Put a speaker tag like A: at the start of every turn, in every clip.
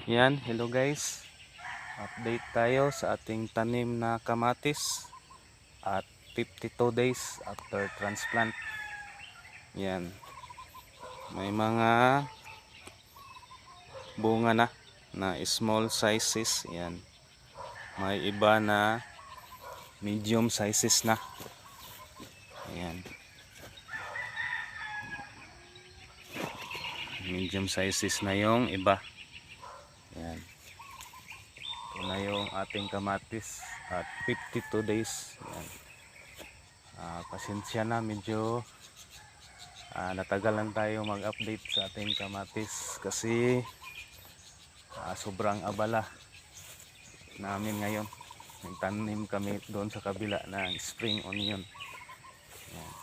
A: Yan, hello guys. Update tayo sa ating tanim na kamatis at 52 days after transplant. Yan, may mga bunga na small sizes. Yan, may iba na medium sizes na. Yan, medium sizes na yung iba. Yan, ito na yung ating kamatis at 52 days. Yan. Pasensya na, medyo natagalan tayo mag-update sa ating kamatis kasi sobrang abala namin ngayon. Nagtanim kami doon sa kabila ng spring onion. Yan.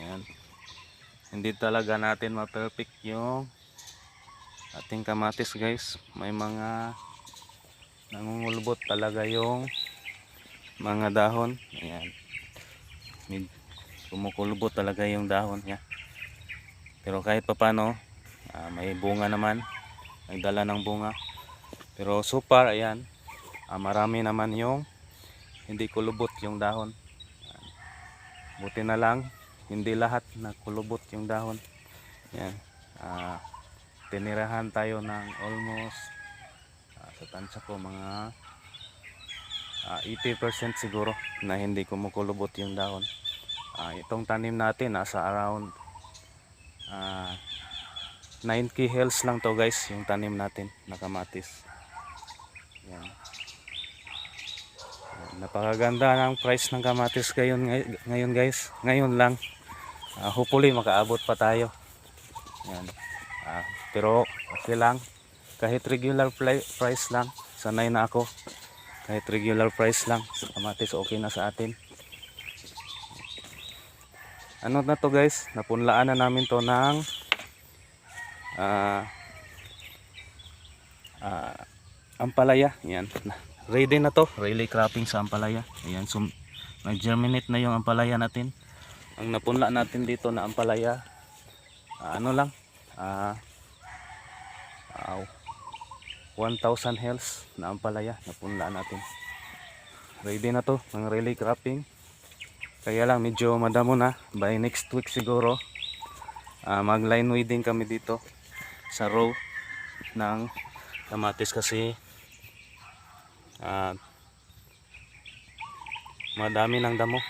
A: Yan. Hindi talaga natin ma-perfect yung ating kamatis guys. May mga nangungulbot talaga yung mga dahon. Ayan. Kumukulbot talaga yung dahon niya. Pero kahit papano, may bunga naman. Nagdala ng bunga. Pero so far, ayan, marami naman yung hindi kulubot yung dahon. Buti na lang, hindi lahat na kulubot yung dahon. Ayan. Tinirahan tayo ng almost, sa tansya ko, mga 80% siguro na hindi kumukulubot yung dahon. Itong tanim natin nasa around 9 kHz lang to guys, yung tanim natin na kamatis. Yan. Napakaganda ng price ng kamatis ngayon guys. Ngayon lang. Hopefully makaabot pa tayo. Yan. Pero okay lang. Kahit regular price lang, sanay na ako. Kahit regular price lang sa kamatis, okay na sa atin. Ano na to guys, napunlaan na namin to ng ampalaya. Yan, ready na to, relay cropping sa ampalaya. Ayan, so nag-germinate na yung ampalaya natin. Ang napunla natin dito na ampalaya, ano lang, 1,000 hells na ampalaya napunla natin. Ready na to ng relay cropping. Kaya lang medyo madamo na. By next week siguro mag line weeding kami dito sa row ng kamatis kasi madami ng damo.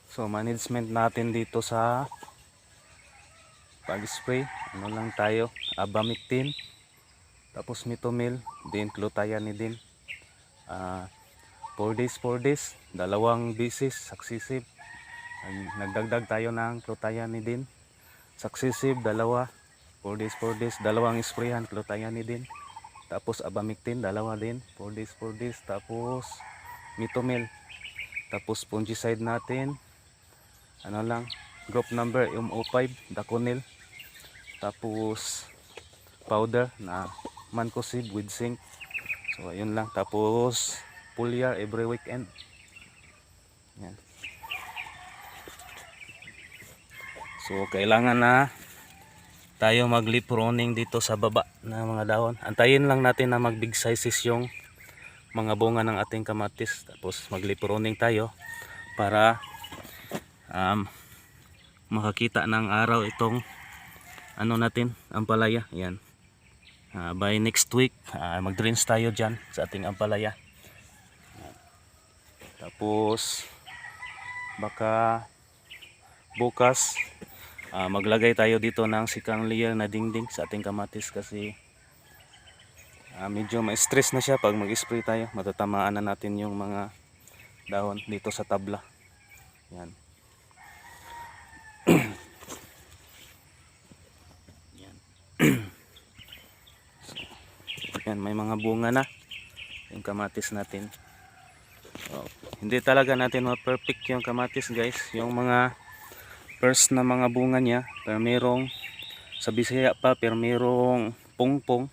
A: So management natin dito sa pag-spray, ano lang tayo, abamectin, tapos mitomil, din clothianidin. 4 days, dalawang bisis successive. Nagdagdag tayo ng clothianidin successive, dalawa. 4 days, dalawang sprayan clothianidin, tapos abamectin, dalawa din. 4 days, tapos mitomil, tapos fungicide natin, ano lang, group number MO5 Daconil, tapos powder na mancozeb with zinc. So ayun lang, tapos foliar every weekend. Yan. So kailangan na tayo mag leaf pruning dito sa baba na mga dahon. Antayin lang natin na mag big sizes yung mga bunga ng ating kamatis, tapos mag leaf pruning tayo para makakita ng araw itong ano natin, ampalaya. Yan. By next week mag drains tayo dyan sa ating ampalaya. Tapos baka bukas maglagay tayo dito ng second layer na dingding sa ating kamatis kasi medyo ma-stress na siya pag mag-spray tayo. Matatamaan na natin yung mga dahon dito sa tabla. Yan. Yan. Yan, may mga bunga na yung kamatis natin. So, hindi talaga natin ma-perfect yung kamatis guys. Yung mga first na mga bunga niya, pero merong sa Bisaya pa, pero merong pungpong.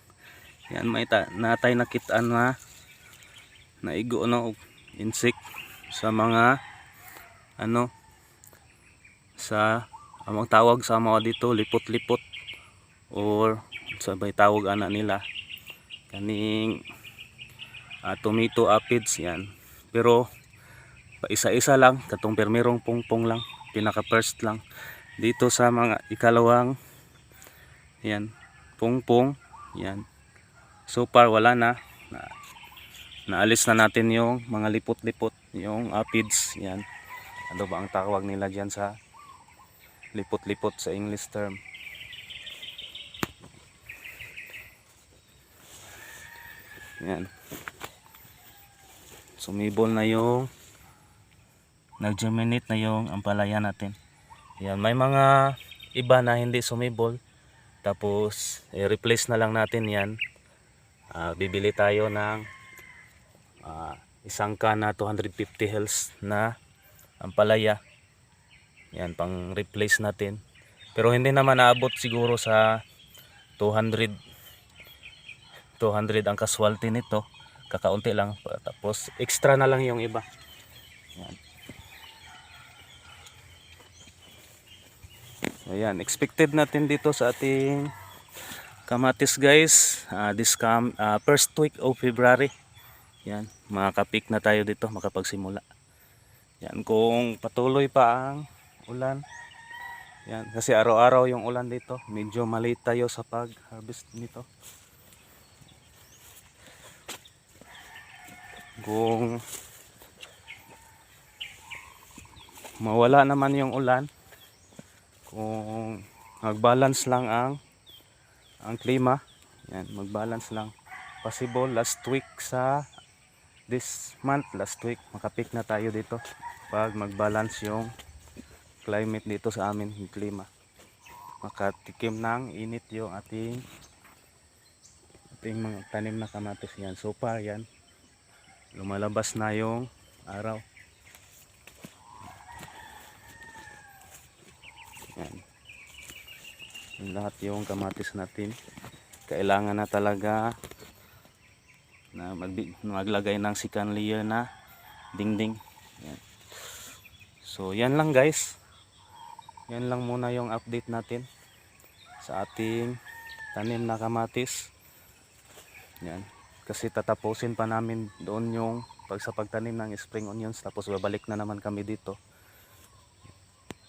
A: Yan, may natay nakitaan na naigo no insect sa mga ano, sa Among tawag sa mga dito lipot-lipot or sabay tawag ana nila kaning tomato aphids yan. Pero isa-isa lang, katong permerong pungpong lang, pinaka first lang. Dito sa mga ikalawang yan, pungpong yan. So far wala na. Naalis na natin yung mga lipot-lipot, yung aphids yan. Ano ba ang tawag nila diyan sa lipot-lipot sa English term? Yan. Sumibol na yung nag-germinate na yung ampalaya natin. Yan, may mga iba na hindi sumibol. Tapos i-replace na lang natin yan. Bibili tayo ng isang can na 250 hells na ampalaya. Yan, pang replace natin. Pero hindi naman naabot siguro sa 200 ang casualty nito. Kakaunti lang. Tapos extra na lang yung iba. Yan. Ayan, expected natin dito sa ating kamatis guys, first week of February. Yan, makakapik na tayo dito, makapagsimula. Yan, kung patuloy pa ang ulan. Yan, kasi araw-araw yung ulan dito. Medyo maliit tayo sa pag-harvest nito. Kung mawala naman yung ulan, kung mag-balance lang ang klima, yan, mag-balance lang. Possible last week sa this month, last week makapik na tayo dito pag mag-balance yung climate dito sa amin, yung klima. Makatikim ng init yung ating mga tanim na kamatis yan. So far yan, lumalabas na yung araw. Yan. Lahat yung kamatis natin kailangan na talaga na maglagay ng second layer na dingding. Yan. So yan lang guys, yan lang muna yung update natin sa ating tanim na kamatis. Yan, kasi tatapusin pa namin doon yung sa pagtanim ng spring onions, tapos babalik na naman kami dito.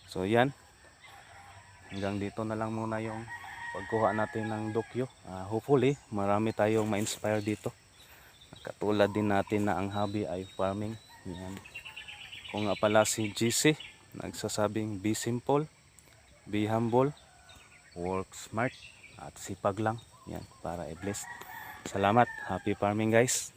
A: So yan, hanggang dito na lang muna yung pagkuha natin ng dokyo. Hopefully marami tayong ma-inspire dito, katulad din natin na ang hobby ay farming. Yan. Kung nga pala si GC nagsasabing be simple, be humble, work smart, at sipag lang. Yan, para i-bless. Salamat, happy farming guys.